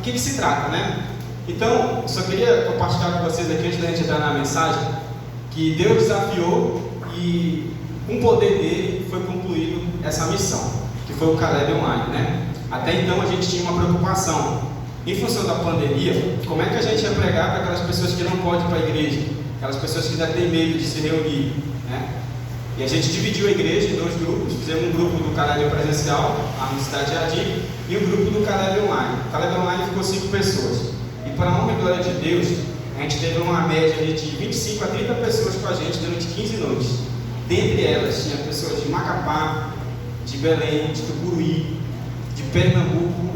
do que se trata, né? Então, só queria compartilhar com vocês aqui, antes da gente entrar na mensagem, que Deus desafiou e com o poder dele foi concluído essa missão, que foi o Caleb Online, né? Até então a gente tinha uma preocupação. Em função da pandemia, como é que a gente ia pregar para aquelas pessoas que não podem ir para a igreja? Aquelas pessoas que ainda têm medo de se reunir, né? E a gente dividiu a igreja em 2 grupos. Fizemos um grupo do Caleb presencial, lá na cidade de Jardim, e um grupo do Caleb Online. O Caleb Online ficou 5 pessoas. E para a honra e glória de Deus, a gente teve uma média de 25 a 30 pessoas com a gente durante 15 noites. Dentre elas, tinha pessoas de Macapá, de Belém, de Tucuruí, de Pernambuco,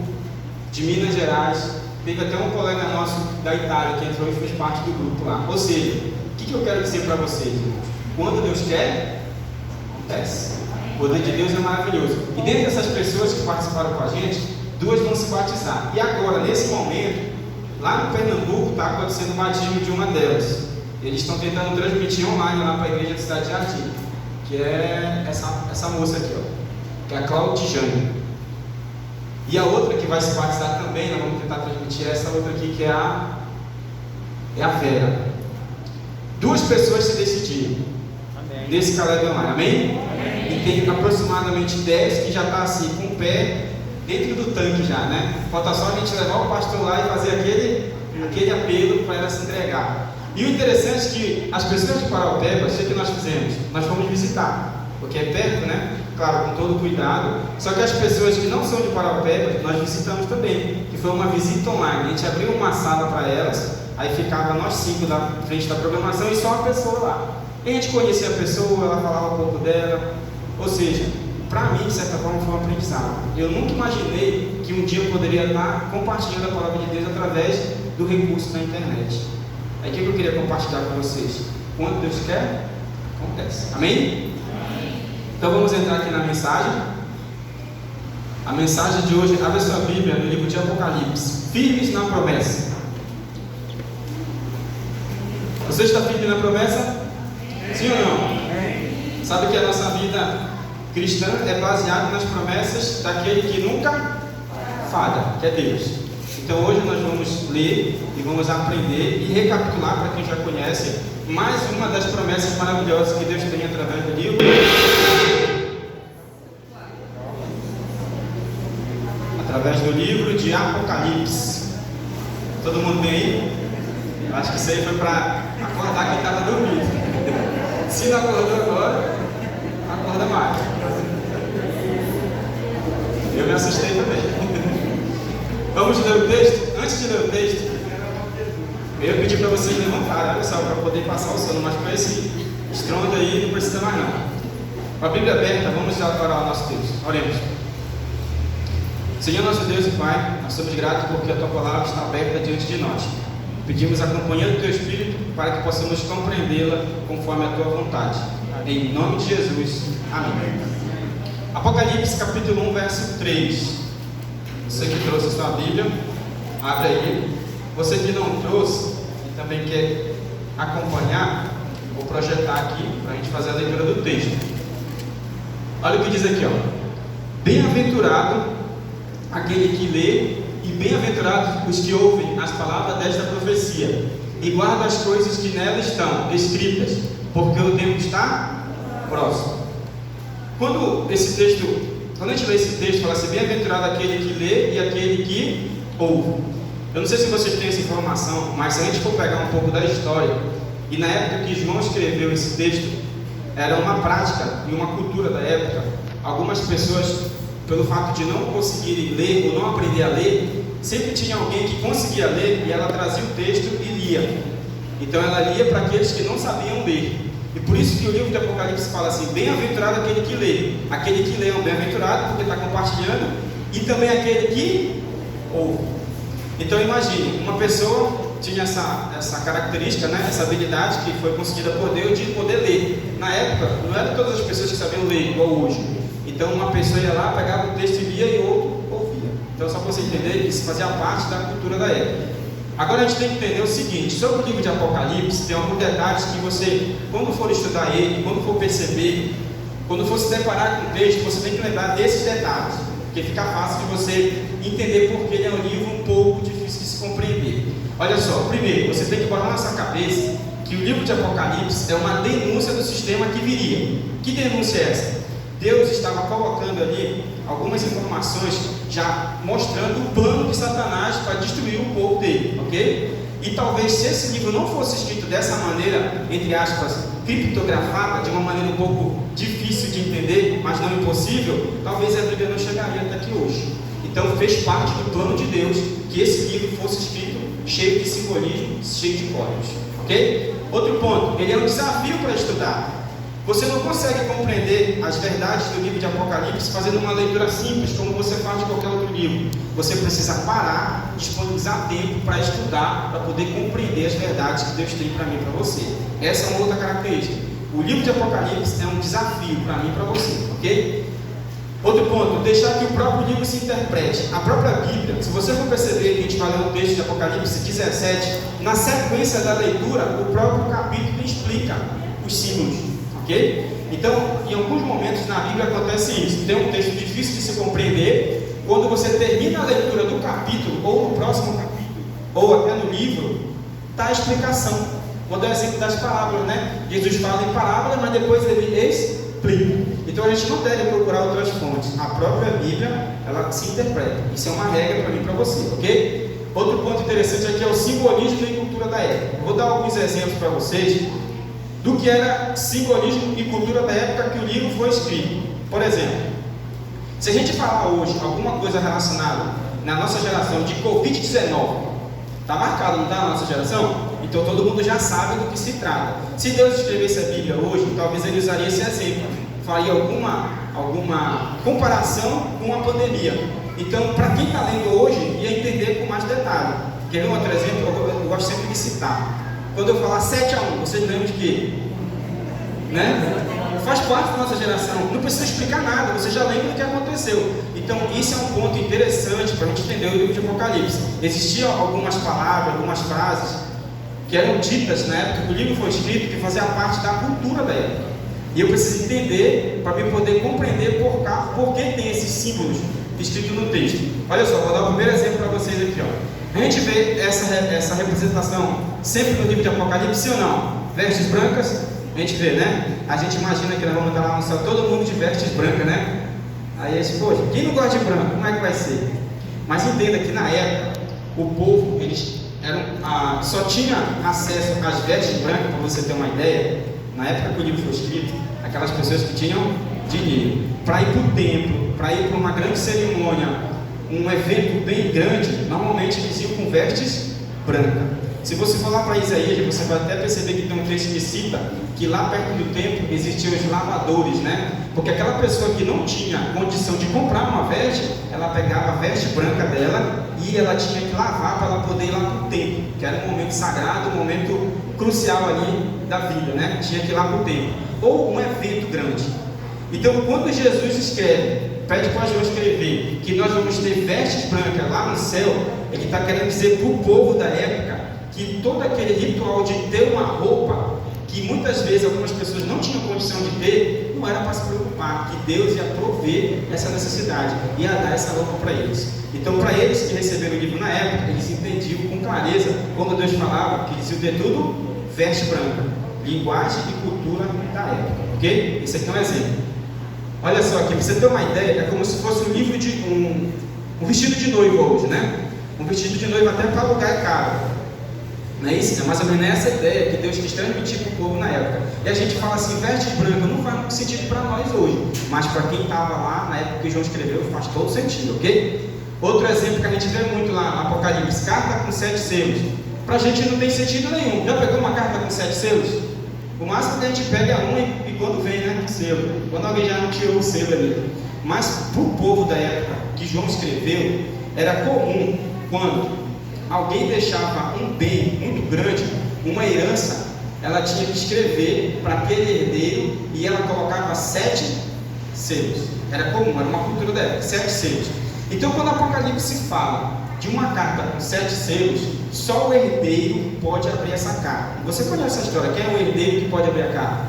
de Minas Gerais. Teve até um colega nosso da Itália que entrou e fez parte do grupo lá. Ou seja, o que eu quero dizer para vocês, irmãos? Quando Deus quer, acontece. O poder de Deus é maravilhoso. E dentre essas pessoas que participaram com a gente, 2 vão se batizar. E agora, nesse momento, lá no Pernambuco, está acontecendo o batismo de uma delas. Eles estão tentando transmitir online lá para a igreja da cidade de Jardim, que é essa moça aqui, ó, que é a Claudijane. E a outra que vai se batizar também, nós vamos tentar transmitir essa outra aqui, que é a Vera. 2 pessoas se decidiram desse Caleb Online, amém? E tem aproximadamente 10 que já está assim, com o pé dentro do tanque já, né? Falta só a gente levar o pastor lá e fazer aquele apelo para ela se entregar. E o interessante é que as pessoas de Paraupeba, o que nós fizemos? Nós fomos visitar, porque é perto, né? Claro, com todo cuidado. Só que as pessoas que não são de Paraupeba, nós visitamos também, que foi uma visita online. A gente abriu uma sala para elas, aí ficava nós 5 na frente da programação e só uma pessoa lá. E a gente conhecia a pessoa, ela falava um pouco dela. Ou seja, para mim, de certa forma, foi um aprendizado. Eu nunca imaginei que um dia eu poderia estar compartilhando a palavra de Deus através do recurso da internet. É aquilo que eu queria compartilhar com vocês. Quando Deus quer, acontece. Amém? Então vamos entrar aqui na mensagem. A mensagem de hoje, abre a sua Bíblia no livro de Apocalipse. Firmes na promessa. Você está firme na promessa? Sim ou não? Sabe que a nossa vida cristã é baseada nas promessas daquele que nunca falha, que é Deus. Então hoje nós vamos ler e vamos aprender e recapitular, para quem já conhece, mais uma das promessas maravilhosas que Deus tem através do livro. Através do livro de Apocalipse. Todo mundo bem aí? Acho que isso aí foi para acordar quem estava dormindo. Se não acordou agora, acorda mais. Eu me assustei também. Vamos ler o texto? Antes de ler o texto, eu ia pedir para vocês levantarem, olha só, para poder passar o sono, mas com esse estrondo aí não precisa mais não. Com a Bíblia aberta, vamos já orar o nosso texto. Oremos. Senhor nosso Deus e Pai, nós somos gratos porque a Tua palavra está aberta diante de nós. Pedimos a companhia do Teu Espírito para que possamos compreendê-la conforme a Tua vontade. Em nome de Jesus. Amém. Apocalipse capítulo 1, verso 3. Você que trouxe a sua Bíblia, abre aí. Você que não trouxe e também quer acompanhar, vou projetar aqui para a gente fazer a leitura do texto. Olha o que diz aqui, ó. Bem-aventurado aquele que lê e bem-aventurados os que ouvem as palavras desta profecia e guardam as coisas que nela estão escritas, porque o tempo está próximo. Quando a gente lê esse texto, fala assim: bem-aventurado aquele que lê e aquele que ouve. Eu não sei se vocês têm essa informação, mas se a gente for pegar um pouco da história, e na época que João escreveu esse texto, era uma prática e uma cultura da época. Algumas pessoas, pelo fato de não conseguirem ler ou não aprender a ler, sempre tinha alguém que conseguia ler e ela trazia o texto e lia. Então ela lia para aqueles que não sabiam ler. E por isso que o livro de Apocalipse fala assim: bem-aventurado aquele que lê. Aquele que lê é um bem-aventurado porque está compartilhando, e também aquele que ouve. Então imagine, uma pessoa tinha essa característica, né, essa habilidade que foi concedida por Deus de poder ler. Na época, não eram todas as pessoas que sabiam ler igual hoje. Então uma pessoa ia lá, pegava o texto e lia e outro ouvia. Então só para você entender que isso fazia parte da cultura da época. Agora a gente tem que entender o seguinte: sobre o livro de Apocalipse, tem alguns detalhes que você, quando for estudar ele, quando for perceber, quando for se deparar com o texto, você tem que lembrar desses detalhes, porque fica fácil de você entender porque ele é um livro um pouco difícil. Olha só, primeiro, você tem que botar na sua cabeça que o livro de Apocalipse é uma denúncia do sistema que viria. Que denúncia é essa? Deus estava colocando ali algumas informações já mostrando o plano de Satanás para destruir o povo dele, ok? E talvez se esse livro não fosse escrito dessa maneira, entre aspas, criptografada, de uma maneira um pouco difícil de entender, mas não impossível, talvez a Bíblia não chegaria até aqui hoje. Então fez parte do plano de Deus que esse livro fosse escrito cheio de simbolismo, cheio de códigos, ok? Outro ponto, ele é um desafio para estudar. Você não consegue compreender as verdades do livro de Apocalipse fazendo uma leitura simples, como você faz de qualquer outro livro. Você precisa parar, disponibilizar tempo para estudar, para poder compreender as verdades que Deus tem para mim e para você. Essa é uma outra característica. O livro de Apocalipse é um desafio para mim e para você, ok? Outro ponto, deixar que o próprio livro se interprete. A própria Bíblia, se você for perceber que a gente vai ler o texto de Apocalipse 17, na sequência da leitura, o próprio capítulo explica os símbolos, ok? Então, em alguns momentos na Bíblia acontece isso. Tem um texto difícil de se compreender. Quando você termina a leitura do capítulo, ou no próximo capítulo, ou até no livro, está a explicação. Vou dar o exemplo das parábolas, né? Jesus fala em parábolas, mas depois ele explica. Então a gente não deve procurar outras fontes. A própria Bíblia, ela se interpreta. Isso é uma regra para mim e para você, ok? Outro ponto interessante aqui é o simbolismo e cultura da época. Vou dar alguns exemplos para vocês do que era simbolismo e cultura da época que o livro foi escrito. Por exemplo, se a gente falar hoje alguma coisa relacionada na nossa geração de Covid-19, está marcado, não está na nossa geração? Então todo mundo já sabe do que se trata. Se Deus escrevesse a Bíblia hoje, talvez ele usaria esse exemplo, faria alguma comparação com a pandemia. Então, para quem está lendo hoje, ia entender com mais detalhe. Quer ver um outro exemplo? Eu gosto sempre de citar. Quando eu falar 7-1, vocês lembram de quê? Né? Faz parte da nossa geração, não precisa explicar nada, você já lembra do que aconteceu. Então, isso é um ponto interessante para a gente entender o livro de Apocalipse. Existiam algumas palavras, algumas frases que eram ditas na época que o livro foi escrito, que fazia parte da cultura da época. E eu preciso entender para me poder compreender por que tem esses símbolos escritos no texto. Olha só, vou dar o primeiro exemplo para vocês aqui. Ó. A gente vê essa representação sempre no livro de Apocalipse, sim ou não? Vestes brancas, a gente vê, né? A gente imagina que nós vamos estar lá no céu, todo mundo de vestes brancas, né? Aí a gente, poxa, quem não gosta de branco, como é que vai ser? Mas entenda que na época, o povo, eles só tinha acesso às vestes brancas, para você ter uma ideia, na época que o livro foi escrito, aquelas pessoas que tinham dinheiro para ir para o templo, para ir para uma grande cerimônia, um evento bem grande, normalmente eles iam com vestes brancas. Se você for lá para Isaías, você vai até perceber que tem um texto que cita que lá perto do templo existiam os lavadores, né? Porque aquela pessoa que não tinha condição de comprar uma veste, ela pegava a veste branca dela e ela tinha que lavar para ela poder ir lá para o templo, que era um momento sagrado, um momento crucial ali da vida, né? Tinha que ir lá para o templo. Ou um evento grande. Então, quando Jesus escreve, pede para João escrever que nós vamos ter vestes brancas lá no céu, ele está querendo dizer para o povo da época que todo aquele ritual de ter uma roupa, que muitas vezes algumas pessoas não tinham condição de ter, não era para se preocupar, que Deus ia prover essa necessidade, ia dar essa roupa para eles. Então, para eles que receberam o livro na época, eles entendiam com clareza, quando Deus falava, que eles iam ter tudo veste branca, linguagem e cultura da época, ok? Esse aqui é um exemplo. Olha só aqui, para você ter uma ideia, é como se fosse um livro de um vestido de noivo hoje, né? Um vestido de noivo até para alugar é caro. Não é isso? É mais ou menos essa ideia que Deus quis transmitir para o povo na época. E a gente fala assim, vestes brancas não faz muito sentido para nós hoje, mas para quem estava lá na época que João escreveu, faz todo sentido, ok? Outro exemplo que a gente vê muito lá no Apocalipse, carta com 7 selos. Para a gente não tem sentido nenhum. Já pegou uma carta com 7 selos? O máximo que a gente pega é uma e quando vem, né, selo. Quando alguém já não tirou o selo ali. Mas para o povo da época que João escreveu, era comum quando alguém deixava um bem muito grande, uma herança, ela tinha que escrever para aquele herdeiro e ela colocava 7 selos. Era comum, era uma cultura da época, 7 selos. Então, quando o Apocalipse fala de uma carta com 7 selos, só o herdeiro pode abrir essa carta. Você conhece essa história? Quem é o herdeiro que pode abrir a carta?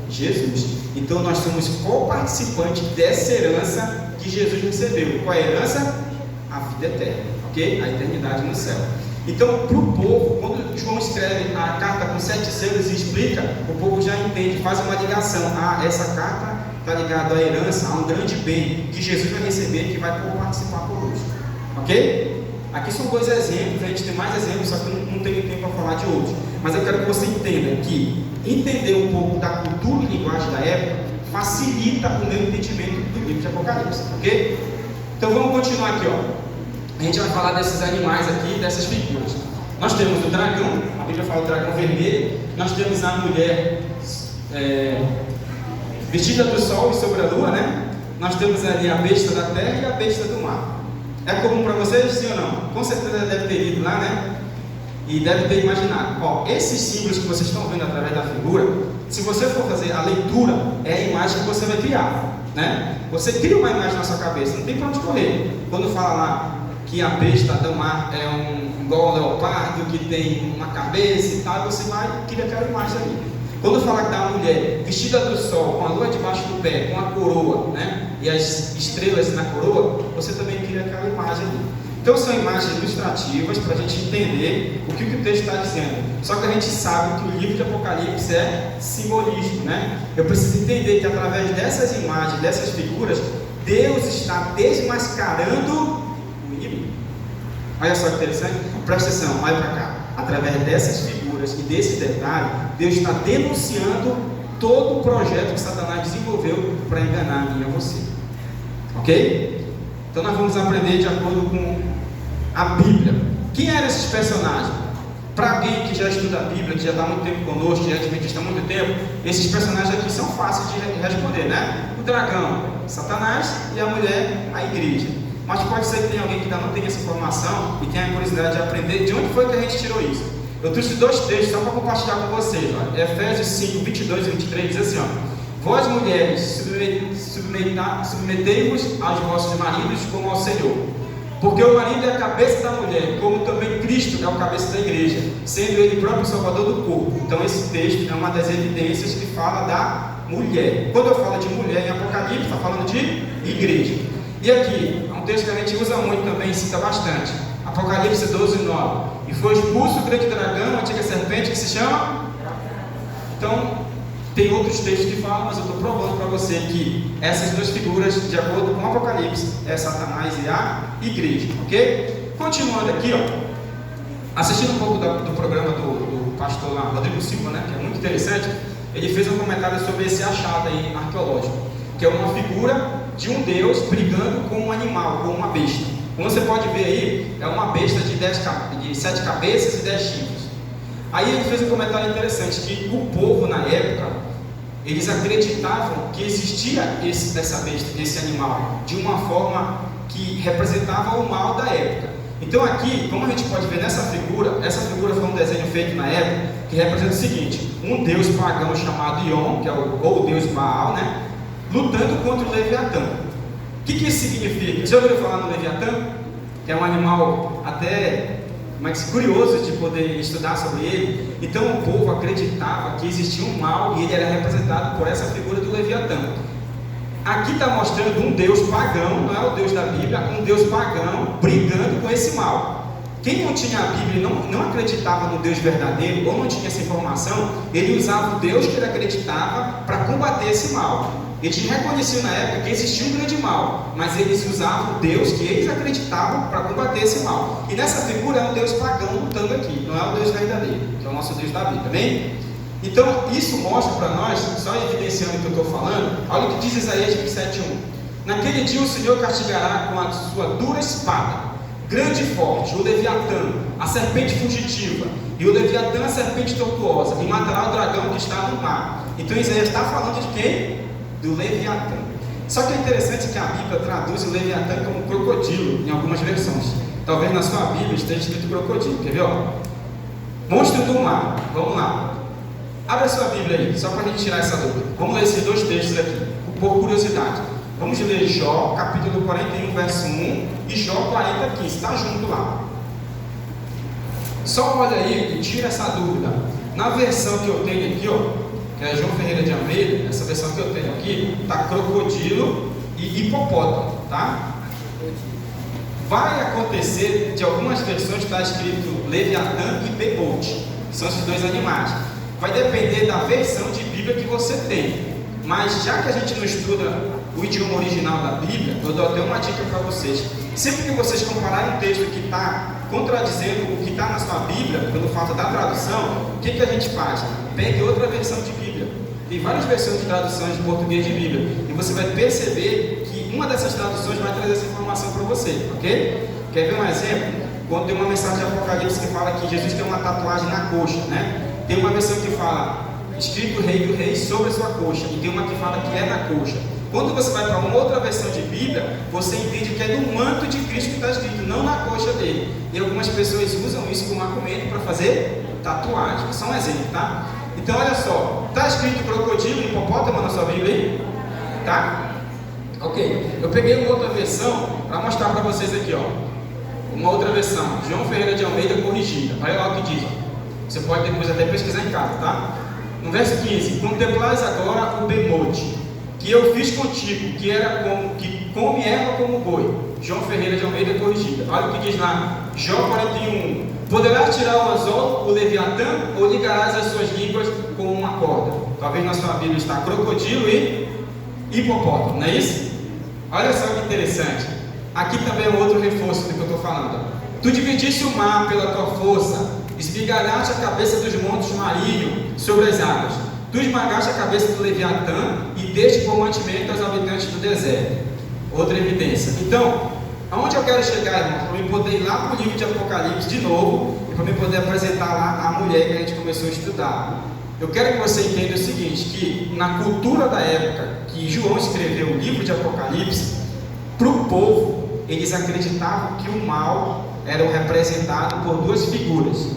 Jesus. Então, nós somos co-participantes dessa herança que Jesus recebeu. Qual é a herança? A vida eterna, ok? A eternidade no céu. Então, para o povo, quando João escreve a carta com 7 selos e explica, o povo já entende, faz uma ligação. Ah, essa carta está ligada à herança, a um grande bem que Jesus vai receber e que vai participar conosco. Ok? Aqui são 2 exemplos, a gente tem mais exemplos, só que não tenho tempo para falar de outros. Mas eu quero que você entenda que entender um pouco da cultura e linguagem da época facilita o meu entendimento do livro de Apocalipse. Ok? Então vamos continuar aqui, ó. A gente vai falar desses animais aqui, dessas figuras. Nós temos o dragão, a Bíblia fala do dragão vermelho. Nós temos a mulher vestida do sol e sobre a lua, né? Nós temos ali a besta da terra e a besta do mar. É comum para vocês, sim ou não? Com certeza deve ter ido lá, né? E deve ter imaginado. Ó, esses símbolos que vocês estão vendo através da figura, se você for fazer a leitura, é a imagem que você vai criar, né? Você cria uma imagem na sua cabeça, não tem para onde correr. Quando fala lá que a besta do mar é igual ao leopardo, que tem uma cabeça e tal, você vai criar aquela imagem ali. Quando fala da mulher vestida do sol, com a lua debaixo do pé, com a coroa, né? E as estrelas na coroa, você também cria aquela imagem ali. Então são imagens ilustrativas para a gente entender o que o texto está dizendo. Só que a gente sabe que o livro de Apocalipse é simbolismo, né? Eu preciso entender que através dessas imagens, dessas figuras, Deus está desmascarando. Olha só que interessante, presta atenção, olha para cá. Através dessas figuras e desse detalhe, Deus está denunciando todo o projeto que Satanás desenvolveu para enganar a mim e a você. Ok? Então nós vamos aprender de acordo com a Bíblia. Quem eram esses personagens? Para alguém que já estuda a Bíblia, que já está há muito tempo conosco, que já é adventista há muito tempo, esses personagens aqui são fáceis de responder, né? O dragão, Satanás, e a mulher, a igreja. Mas pode ser que tenha alguém que ainda não tenha essa informação e tenha a curiosidade de aprender de onde foi que a gente tirou isso. Eu trouxe 2 textos só para compartilhar com vocês. Ó. Efésios 5, 22 e 23 diz assim, ó: vós mulheres, submetei-vos aos vossos maridos como ao Senhor. Porque o marido é a cabeça da mulher, como também Cristo é o cabeça da igreja, sendo ele próprio salvador do corpo. Então esse texto é uma das evidências que fala da mulher. Quando eu falo de mulher em Apocalipse, está falando de igreja. E aqui, é um texto que a gente usa muito também, cita bastante. Apocalipse 12, 9. E foi expulso o grande dragão, a antiga serpente, que se chama... Então, tem outros textos que falam, mas eu estou provando para você que essas 2 figuras, de acordo com o Apocalipse, é Satanás e a igreja, ok? Continuando aqui, ó, assistindo um pouco do programa do pastor lá, Rodrigo Silva, né, que é muito interessante, ele fez um comentário sobre esse achado aí arqueológico, que é uma figura de um Deus brigando com um animal, com uma besta. Como você pode ver aí, é uma besta de 7 cabeças e 10 chifres. Aí ele fez um comentário interessante, que o povo na época, eles acreditavam que existia essa besta, esse animal, de uma forma que representava o mal da época. Então aqui, como a gente pode ver nessa figura, essa figura foi um desenho feito na época, que representa o seguinte: um deus pagão chamado Ion, que é o deus Baal, né? Lutando contra o Leviatã. O que isso significa? Já ouviram falar no Leviatã? Que é um animal até curioso de poder estudar sobre ele. Então o povo acreditava que existia um mal e ele era representado por essa figura do Leviatã. Aqui está mostrando um Deus pagão, não é o Deus da Bíblia, um Deus pagão brigando com esse mal. Quem não tinha a Bíblia e não acreditava no Deus verdadeiro, ou não tinha essa informação, ele usava o Deus que ele acreditava para combater esse mal. Eles reconheciam na época que existia um grande mal, mas eles usavam o Deus que eles acreditavam para combater esse mal. E nessa figura é um Deus pagão lutando aqui, não é o Deus verdadeiro, que é o nosso Deus da Bíblia, amém? Então isso mostra para nós, só evidenciando o que eu estou falando, olha o que diz Isaías 27:1. Naquele dia o Senhor castigará com a sua dura espada, grande e forte, o Leviatã, a serpente fugitiva, e o Leviatã, a serpente tortuosa, e matará o dragão que está no mar. Então Isaías está falando de quem? Do Leviatã. Só que é interessante que a Bíblia traduz o Leviatã como crocodilo em algumas versões. Talvez na sua Bíblia esteja escrito crocodilo. Quer ver? Ó? Monstro do mar. Vamos lá. Abre a sua Bíblia aí, só para a gente tirar essa dúvida. Vamos ler esses 2 textos aqui, por curiosidade. Vamos ler Jó, capítulo 41, verso 1 e Jó 40, 15. Está junto lá. Só olha aí e tira essa dúvida. Na versão que eu tenho aqui, ó, que é João Ferreira de Almeida, essa versão que eu tenho aqui, está crocodilo e hipopótamo, tá? vai acontecer, de algumas versões está escrito Leviatã e Behemoth, que são esses dois animais. Vai depender da versão de Bíblia que você tem. Mas já que a gente não estuda o idioma original da Bíblia, eu dou até uma dica para vocês. Sempre que vocês compararem um texto que está contradizendo o que está na sua Bíblia, pelo fato da tradução, o que a gente faz? Pegue outra versão de Bíblia. Tem várias versões de traduções de português de Bíblia. E você vai perceber que uma dessas traduções vai trazer essa informação para você, ok? Quer ver um exemplo? Quando tem uma mensagem de Apocalipse que fala que Jesus tem uma tatuagem na coxa, né? Tem uma versão que fala escrito Rei do Rei sobre a sua coxa, e tem uma que fala que é na coxa. Quando você vai para uma outra versão de Bíblia, você entende que é no manto de Cristo que está escrito, não na coxa dele. E algumas pessoas usam isso como argumento para fazer tatuagem. Só um exemplo, tá? Então olha só, está escrito crocodilo e hipopótamo na sua Bíblia aí? Tá? Ok, eu peguei uma outra versão para mostrar para vocês aqui, ó. Uma outra versão, João Ferreira de Almeida corrigida. Olha lá o que diz, ó. Você pode depois até pesquisar em casa, tá? No verso 15, contemplais agora o Behemoth, que eu fiz contigo, que come erva como boi. João Ferreira de Almeida corrigida. Olha o que diz lá, Jó 41. Poderás tirar o anzol, o Leviatã, ou ligarás as suas línguas com uma corda. Talvez na sua Bíblia está crocodilo e hipopótamo, não é isso? Olha só que interessante. Aqui também é um outro reforço do que eu estou falando. Tu dividiste o mar pela tua força, espigalhaste a cabeça dos montes marinhos sobre as águas. Tu esmagaste a cabeça do Leviatã e deste como mantimento aos habitantes do deserto. Outra evidência. Então, aonde eu quero chegar, irmão? Para eu poder ir lá para o livro de Apocalipse de novo, e para eu poder apresentar lá a mulher que a gente começou a estudar. Eu quero que você entenda o seguinte, que na cultura da época que João escreveu o livro de Apocalipse, para o povo, eles acreditavam que o mal era representado por duas figuras.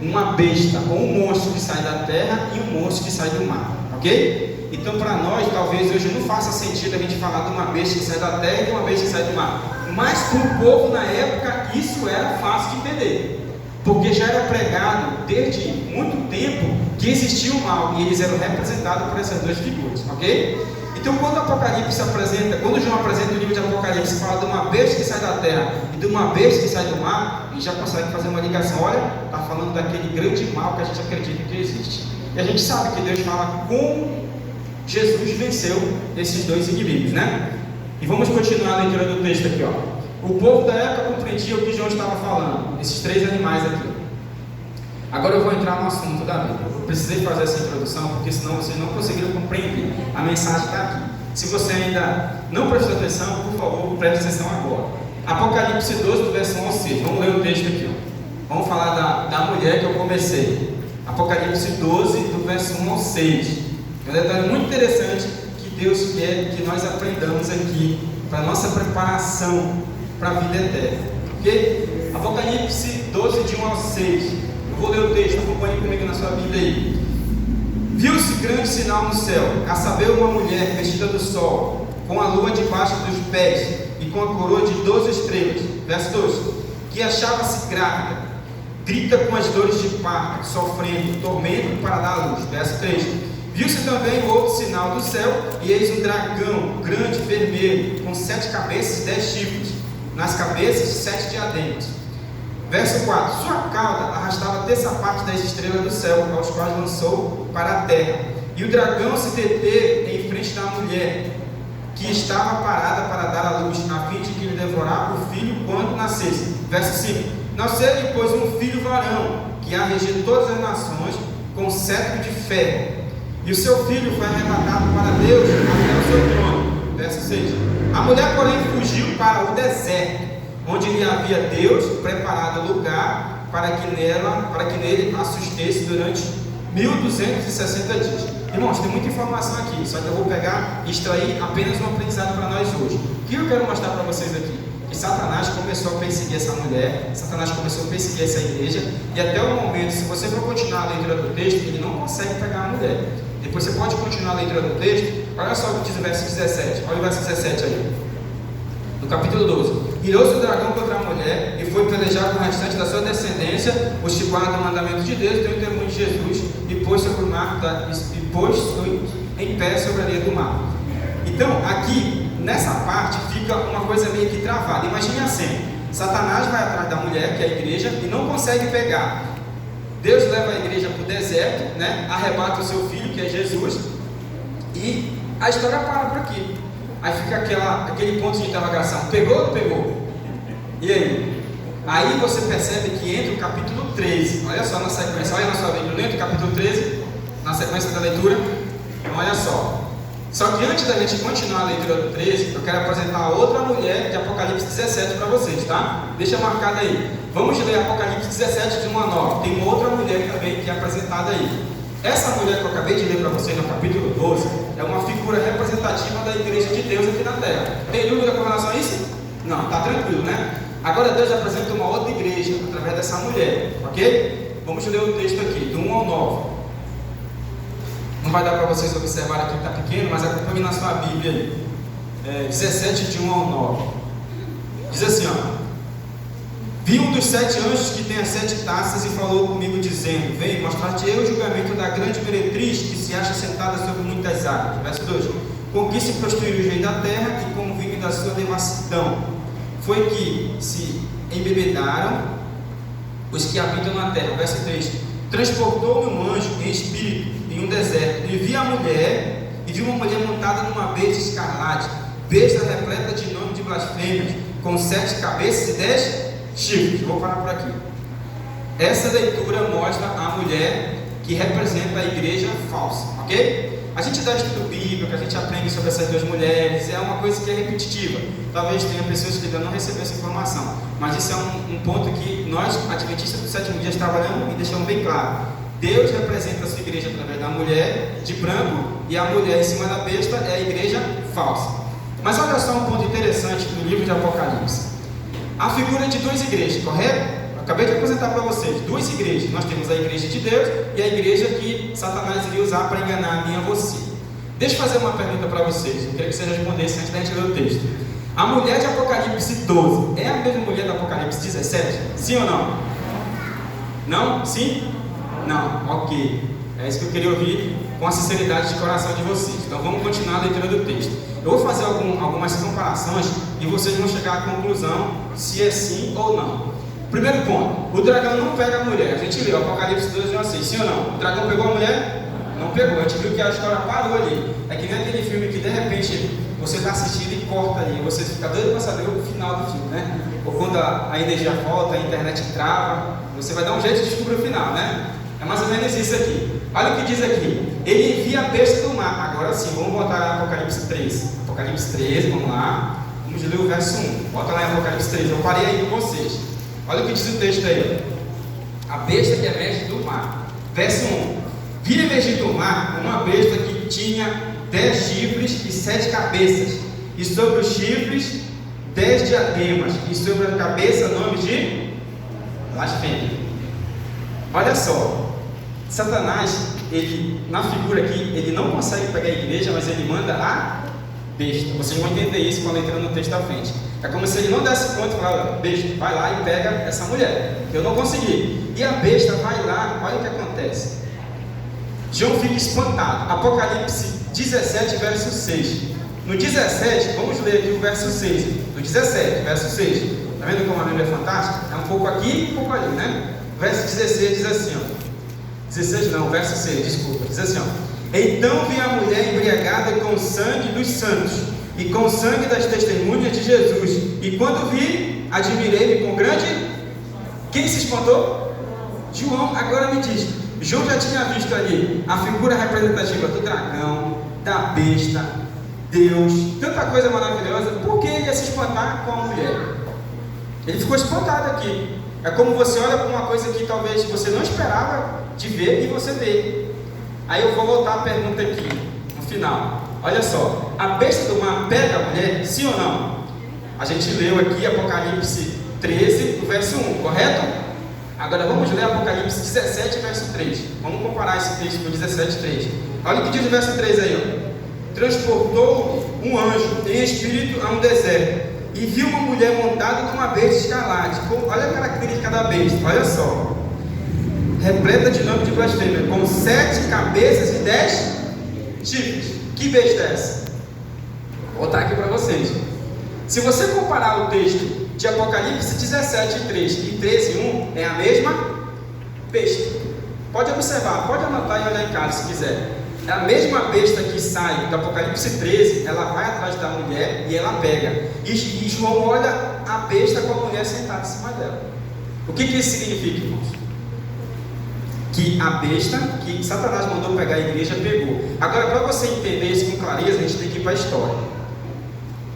Uma besta ou um monstro que sai da terra e um monstro que sai do mar, ok? Então para nós talvez hoje não faça sentido a gente falar de uma besta que sai da terra e de uma besta que sai do mar, mas para o povo na época isso era fácil de entender, porque já era pregado desde muito tempo que existia o mal e eles eram representados por essas duas figuras, ok? Então quando quando João apresenta o livro de Apocalipse, fala de uma besta que sai da terra e de uma besta que sai do mar, a gente já consegue fazer uma ligação. Olha, está falando daquele grande mal que a gente acredita que existe. E a gente sabe que Deus fala como Jesus venceu esses dois inimigos, né? E vamos continuar a leitura do texto aqui, ó. O povo da época compreendia o que João estava falando, esses três animais aqui. Agora eu vou entrar no assunto da Bíblia. Eu precisei fazer essa introdução, porque senão vocês não conseguiram compreender. A mensagem está aqui. Se você ainda não prestou atenção, por favor, preste atenção agora. Apocalipse 12, do verso 1 ao 6. Vamos ler o texto aqui, ó. Vamos falar da mulher que eu comecei. Apocalipse 12, do verso 1 ao 6. É um detalhe muito interessante que Deus quer que nós aprendamos aqui, para a nossa preparação para a vida eterna. Ok? Apocalipse 12, de 1 ao 6. Eu vou ler o texto, acompanhe comigo na sua Bíblia aí. Viu-se grande sinal no céu, a saber, uma mulher vestida do sol, com a lua debaixo dos pés e com a coroa de 12 estrelas. Verso 2. Que achava-se grávida, grita com as dores de parto, sofrendo tormento para dar à luz. Verso 3. Viu-se também outro sinal do céu, e eis um dragão grande, vermelho, com 7 cabeças e 10 chifres, nas cabeças 7 diademas. Verso 4. Sua cauda arrastava a terça parte das estrelas do céu, aos quais lançou para a terra. E o dragão se deteve em frente da mulher, que estava parada para dar à luz, a fim de que lhe devorar o filho quando nascesse. Verso 5. Nasceu-lhe, pois, um filho varão, que ia reger todas as nações com cetro de ferro. E o seu filho foi arrebatado para Deus até o seu trono. Verso 6. A mulher, porém, fugiu para o deserto, onde lhe havia Deus preparado lugar para que nele a sustesse durante 1260 dias. Irmãos, tem muita informação aqui, só que eu vou pegar e extrair apenas um aprendizado para nós hoje. O que eu quero mostrar para vocês aqui? Que Satanás começou a perseguir essa mulher, Satanás começou a perseguir essa igreja, e até o momento, se você for continuar a leitura do texto, ele não consegue pegar a mulher. Depois você pode continuar a leitura do texto. Olha só o que diz o verso 17. Olha o verso 17 aí, no capítulo 12. Irou-se o dragão contra a mulher e foi pelejar com o restante da sua descendência, os que guardam o mandamento de Deus, tem o temor de Jesus, e pôs sobre o mar, e pôs em pé sobre a linha do mar. Então, aqui, nessa parte, fica uma coisa meio que travada. Imagine assim: Satanás vai atrás da mulher, que é a igreja, e não consegue pegar. Deus leva a igreja para o deserto, né? Arrebata o seu filho, que é Jesus, e a história para por aqui. Aí fica aquele ponto de interrogação: pegou ou não pegou? E aí? Aí você percebe que entra o capítulo 13. Olha só na sequência, olha na sua Bíblia, entra o capítulo 13, na sequência da leitura. Então, olha só. Só que antes da gente continuar a leitura do 13, eu quero apresentar outra mulher de Apocalipse 17 para vocês, tá? Deixa marcado aí. Vamos ler Apocalipse 17 de 1 a 9. Tem uma outra mulher também que é apresentada aí. Essa mulher que eu acabei de ler para vocês no capítulo 12 é uma figura representativa da igreja de Deus aqui na terra. Tem dúvida com relação a isso? Não, tá tranquilo, né? Agora Deus apresenta uma outra igreja através dessa mulher, ok? Vamos ler o texto aqui, do 1 ao 9. Não vai dar para vocês observarem aqui que está pequeno, mas acompanhe na sua Bíblia aí. 17 de 1 ao 9. Diz assim, ó: vi um dos 7 anjos que tem as 7 taças e falou comigo dizendo: vem, mostrar-te eu o julgamento da grande meretriz que se acha sentada sobre muitas águas. Verso 2: com que se prostituiu os reis da terra e como vive da sua devassidão. Foi que se embebedaram os que habitam na terra. Verso 3: transportou-me um anjo em espírito em um deserto, e vi a mulher, e vi uma mulher montada numa besta escarlate, besta repleta de nome de blasfêmias, com 7 cabeças e 10 chifres. Vou parar por aqui. Essa leitura mostra a mulher que representa a igreja falsa, ok? A gente dá estudo bíblico, a gente aprende sobre essas duas mulheres, é uma coisa que é repetitiva. Talvez tenha pessoas que ainda não receberam essa informação, mas isso é um ponto que nós, adventistas do sétimo dia, trabalhamos e deixamos bem claro. Deus representa a sua igreja através da mulher de branco, e a mulher em cima da besta é a igreja falsa. Mas olha só um ponto interessante no livro de Apocalipse. A figura de 2 igrejas, correto? Eu acabei de apresentar para vocês 2 igrejas. Nós temos a igreja de Deus e a igreja que Satanás iria usar para enganar a mim e a você. Deixa eu fazer uma pergunta para vocês. Eu queria que vocês respondessem antes da gente ler o texto. A mulher de Apocalipse 12 é a mesma mulher do Apocalipse 17? Sim ou não? Não? Sim? Não, ok. É isso que eu queria ouvir com a sinceridade de coração de vocês. Então vamos continuar a leitura do texto. Eu vou fazer algumas comparações e vocês vão chegar à conclusão se é sim ou não. Primeiro ponto: o dragão não pega a mulher. A gente leu Apocalipse 12 assim, sim ou não? O dragão pegou a mulher? Não pegou. A gente viu que a história parou ali. É que nem aquele filme que de repente você está assistindo e corta ali, você fica doido para saber o final do filme, né? Ou quando a energia volta, a internet trava, você vai dar um jeito de descobrir o final, né? É mais ou menos isso aqui. Olha o que diz aqui: ele envia a besta do mar. Agora sim, vamos voltar lá em Apocalipse 13. Apocalipse 13, vamos lá. Vamos ler o verso 1. Volta lá em Apocalipse 13. Eu parei aí com vocês. Olha o que diz o texto aí. A besta que emerge do mar. Verso 1: vi emergir do mar uma besta que tinha 10 chifres e 7 cabeças, e sobre os chifres 10 diademas, e sobre a cabeça nome de blasfêmia. Olha só. Satanás, ele, na figura aqui, ele não consegue pegar a igreja, mas ele manda a besta. Vocês vão entender isso quando entrar no texto da frente. É como se ele não desse conta e falasse: besta, vai lá e pega essa mulher. Eu não consegui. E a besta vai lá, olha o que acontece. João fica espantado. Apocalipse 17, verso 6. No 17, vamos ler aqui o verso 6. No 17, verso 6. Está vendo como a Bíblia é fantástica? É um pouco aqui e um pouco ali, né? Verso 16 diz assim, ó. 16 não, verso 6, desculpa. Diz assim, ó: então vi a mulher embriagada com o sangue dos santos e com o sangue das testemunhas de Jesus. E quando vi, admirei-me com grande... Quem se espantou? João. Agora me diz, João já tinha visto ali a figura representativa do dragão, da besta, Deus, tanta coisa maravilhosa. Por que ele ia se espantar com a mulher? Ele ficou espantado aqui. É como você olha para uma coisa que talvez você não esperava de ver e você vê. Aí eu vou voltar a pergunta aqui no final. Olha só, a besta do mar pega a mulher, sim ou não? A gente leu aqui Apocalipse 13, no verso 1, correto? Agora vamos ler Apocalipse 17, verso 3. Vamos comparar esse texto com 17, 3. Olha o que diz o verso 3 aí, ó. Transportou um anjo em espírito a um deserto e viu uma mulher montada numa besta escarlate. Olha a característica da besta, olha só. Repleta de nome de blasfêmia, com 7 cabeças e 10 chifres. Que besta é essa? Vou botar aqui para vocês. Se você comparar o texto de Apocalipse 17, 3 e 13, 1 é a mesma besta. Pode observar, pode anotar e olhar em casa se quiser. É a mesma besta que sai do Apocalipse 13, ela vai atrás da mulher e ela pega. E João olha a besta com a mulher sentada em cima dela. O que isso significa, irmãos? Que a besta que Satanás mandou pegar a igreja pegou. Agora, para você entender isso com clareza, a gente tem que ir para a história.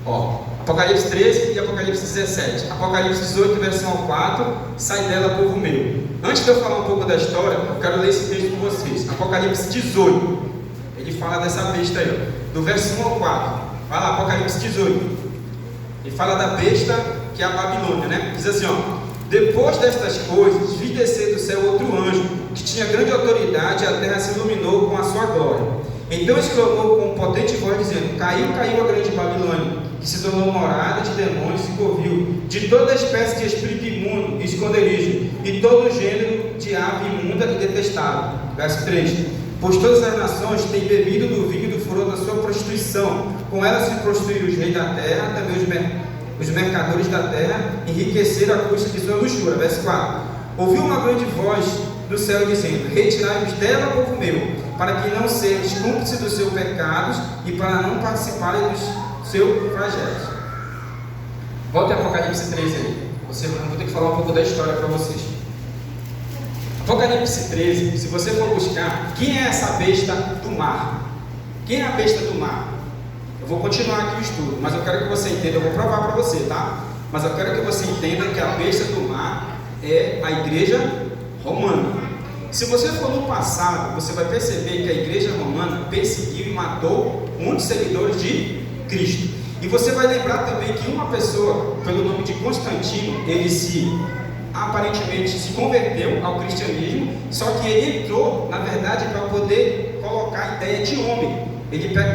Ó, Apocalipse 13 e Apocalipse 17. Apocalipse 18, versão 4, sai dela, povo meu. Antes de eu falar um pouco da história, eu quero ler esse texto com vocês. Apocalipse 18, ele fala dessa besta aí, ó, do verso 1 ao 4. Vai lá, Apocalipse 18. Ele fala da besta que é a Babilônia, né? Diz assim, ó: depois destas coisas, vi descer do céu outro anjo, que tinha grande autoridade, e a terra se iluminou com a sua glória. Então exclamou com potente voz, dizendo: caiu, caiu a grande Babilônia, que se tornou morada de demônios e covil, de toda espécie de espírito imundo e esconderijo, e todo gênero de ave imunda e detestável. Verso 3: pois todas as nações têm bebido do vinho do furor da sua prostituição, com ela se prostituíram os reis da terra, também os mercadores da terra, enriqueceram a custa de sua luxúria. Verso 4: ouviu uma grande voz do céu dizendo: retirai-vos dela, povo meu, para que não sejais cúmplices dos seus pecados e para não participarem dos seus flagelos. Volte a Apocalipse 13 aí. Eu vou ter que falar um pouco da história para vocês. Apocalipse 13, se você for buscar, quem é essa besta do mar? Quem é a besta do mar? Eu vou continuar aqui o estudo, mas eu quero que você entenda, eu vou provar para você, tá? Mas eu quero que você entenda que a besta do mar é a igreja romana. Se você for no passado, você vai perceber que a igreja romana perseguiu e matou muitos seguidores de Cristo. E você vai lembrar também que uma pessoa, pelo nome de Constantino, ele aparentemente se converteu ao cristianismo, só que ele entrou, na verdade, para poder colocar a ideia de homem.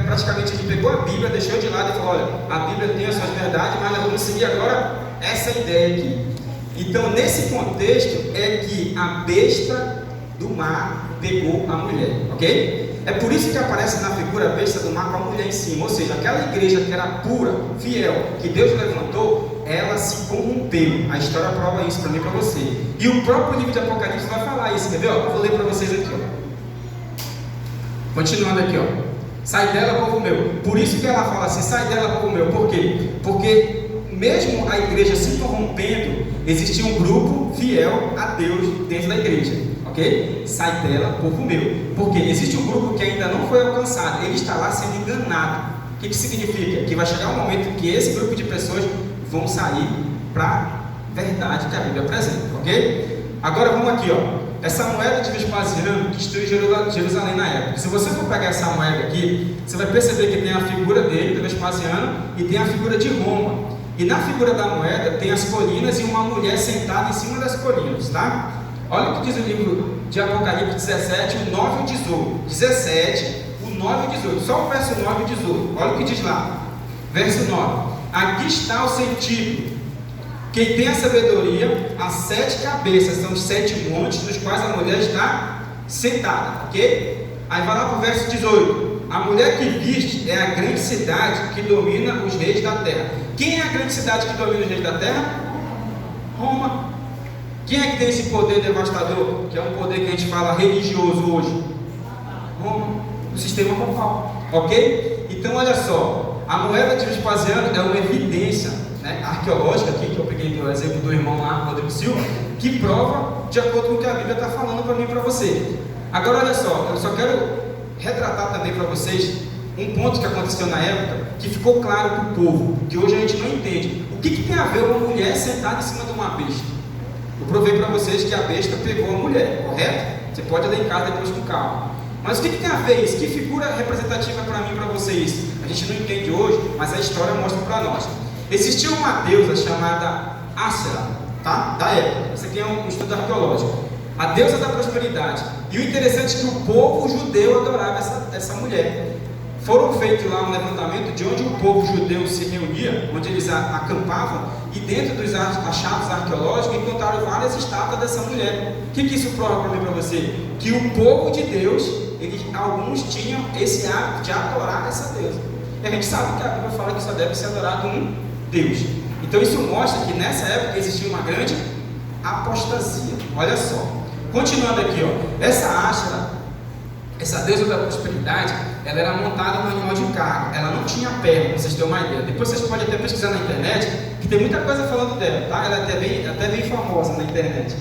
Praticamente ele pegou a Bíblia, deixou de lado e falou: olha, a Bíblia tem as suas verdades, mas nós vamos seguir agora essa ideia aqui. Então, nesse contexto é que a besta do mar pegou a mulher, ok? É por isso que aparece na figura a besta do mar com a mulher em cima. Ou seja, aquela igreja que era pura, fiel, que Deus levantou, ela se corrompeu. A história prova isso para mim e para você. E o próprio livro de Apocalipse vai falar isso, quer ver? Eu vou ler para vocês aqui, ó. Continuando aqui, ó. Sai dela, povo meu. Por isso que ela fala assim: sai dela, povo meu. Por quê? Porque mesmo a igreja se corrompendo, existia um grupo fiel a Deus dentro da igreja, ok? Sai dela, povo meu. Porque existe um grupo que ainda não foi alcançado, ele está lá sendo enganado. O que significa? Que vai chegar um momento que esse grupo de pessoas vão sair para a verdade que a Bíblia apresenta, ok? Agora vamos aqui, ó. Essa moeda de Vespasiano destruiu Jerusalém na época. Se você for pegar essa moeda aqui, você vai perceber que tem a figura dele, do Vespasiano, e tem a figura de Roma. E na figura da moeda tem as colinas e uma mulher sentada em cima das colinas, tá? Olha o que diz o livro de Apocalipse 17, o 9 e o 18. 17, o 9 e o 18. Só o verso 9 e 18. Olha o que diz lá. Verso 9. Aqui está o sentido. Quem tem a sabedoria, as 7 cabeças são os 7 montes nos quais a mulher está sentada, ok? Aí vai lá para o verso 18. A mulher que viste é a grande cidade que domina os reis da terra. Quem é a grande cidade que domina os reis da terra? Roma. Quem é que tem esse poder devastador, que é um poder que a gente fala religioso hoje? Roma. O sistema papal, ok? Então olha só, a moeda de Vespasiano é uma evidência, né, arqueológica aqui, que eu peguei do exemplo do irmão lá, Rodrigo Silva, que prova de acordo com o que a Bíblia está falando para mim e para você. Agora olha só, eu só quero retratar também para vocês um ponto que aconteceu na época, que ficou claro para o povo, que hoje a gente não entende. O que tem a ver uma mulher sentada em cima de uma besta? Eu provei para vocês que a besta pegou a mulher, correto? Você pode ler em casa depois com calma. Mas o que tem a ver isso? Que figura representativa para mim e para vocês? A gente não entende hoje, mas a história mostra para nós. Existia uma deusa chamada Ácera, tá? Da época. Isso aqui é um estudo arqueológico. A deusa da prosperidade. E o interessante é que o povo judeu adorava essa mulher. Foram feitos lá um levantamento de onde o povo judeu se reunia, onde eles acampavam, e dentro dos achados arqueológicos encontraram várias estátuas dessa mulher. O que isso prova para mim e para você? Que o povo de Deus, alguns tinham esse hábito de adorar essa deusa. E a gente sabe que a Bíblia fala que só deve ser adorado um Deus. Então isso mostra que nessa época existia uma grande apostasia. Olha só, continuando aqui, ó, essa Ashtoreth, essa deusa da prosperidade, ela era montada no animal de carga, ela não tinha perna, pra vocês terem uma ideia. Depois vocês podem até pesquisar na internet, que tem muita coisa falando dela, tá? Ela é até bem famosa na internet.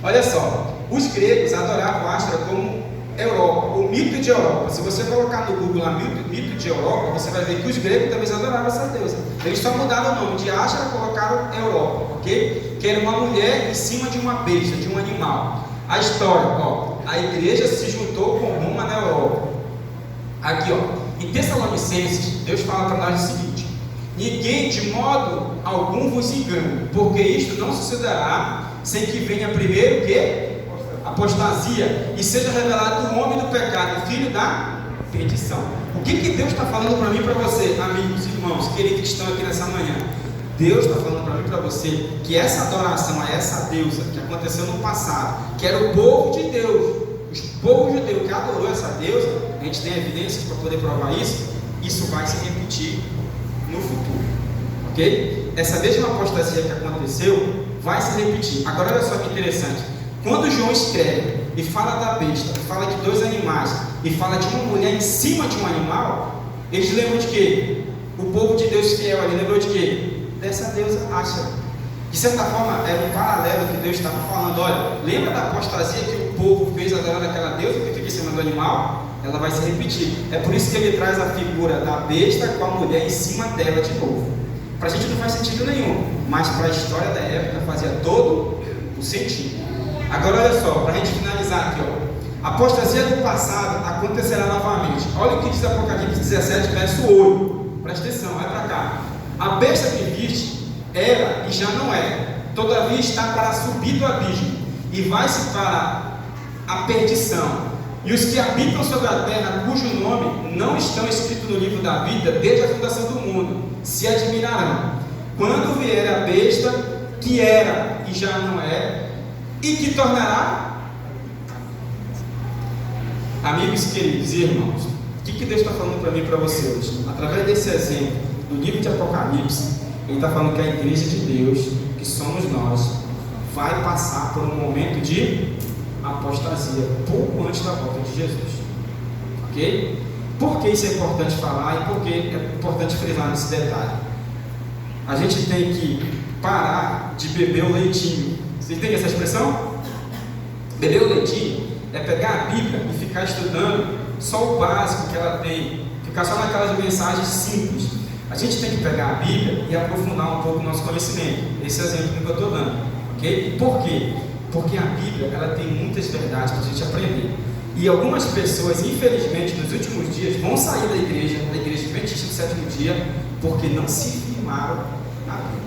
Olha só, os gregos adoravam Ashtoreth como Europa, o mito de Europa. Se você colocar no Google lá mito de Europa, você vai ver que os gregos também adoravam essa deusa. Eles só mudaram o nome de Ashtoreth e colocaram Europa, ok? Que era uma mulher em cima de uma besta, de um animal. A história, ó, a igreja se juntou com Roma na Europa. Aqui, ó, em Tessalonicenses, Deus fala para nós o seguinte: ninguém de modo algum vos engane, porque isto não sucederá sem que venha primeiro o quê? Apostasia, e seja revelado o homem do pecado, filho da perdição. O que Deus está falando para mim e para você, amigos, irmãos, queridos que estão aqui nessa manhã? Deus está falando para mim e para você que essa adoração a essa deusa que aconteceu no passado, que era o povo de Deus, o povo judeu que adorou essa deusa, a gente tem evidências para poder provar isso vai se repetir no futuro, ok? Essa mesma apostasia que aconteceu vai se repetir. Agora olha só que interessante, quando João escreve e fala da besta, fala de dois animais e fala de uma mulher em cima de um animal, eles lembram de quê? O povo de Deus fiel ali lembrou de quê? Dessa deusa Ashtoreth. De certa forma, era um paralelo que Deus estava falando. Olha, lembra da apostasia que o povo fez adorando aquela deusa que fica em cima do animal? Ela vai se repetir. É por isso que ele traz a figura da besta com a mulher em cima dela de novo. Para a gente não faz sentido nenhum, mas para a história da época fazia todo o sentido. Agora olha só, para a gente finalizar aqui, ó, a apostasia do passado acontecerá novamente. Olha o que diz Apocalipse 17, verso 8. Presta atenção, vai para cá. A besta que viste era e já não é, todavia está para subir do abismo, e vai-se para a perdição. E os que habitam sobre a terra, cujo nome não estão escritos no livro da vida desde a fundação do mundo, se admirarão quando vier a besta que era e já não é, e que tornará. Amigos queridos e irmãos, o que Deus está falando para mim e para você hoje? Através desse exemplo do livro de Apocalipse, ele está falando que a igreja de Deus, que somos nós, vai passar por um momento de apostasia pouco antes da volta de Jesus, ok? Por que isso é importante falar e por que é importante frisar nesse detalhe? A gente tem que parar de beber o leitinho. Vocês entendem essa expressão? Beber o leitinho é pegar a Bíblia e ficar estudando só o básico que ela tem, ficar só naquelas mensagens simples. A gente tem que pegar a Bíblia e aprofundar um pouco o nosso conhecimento. Esse é o exemplo que eu estou dando, ok? Por quê? Porque a Bíblia, ela tem muitas verdades para a gente aprender. E algumas pessoas, infelizmente, nos últimos dias, vão sair da igreja Adventista do sétimo dia, porque não se firmaram na Bíblia.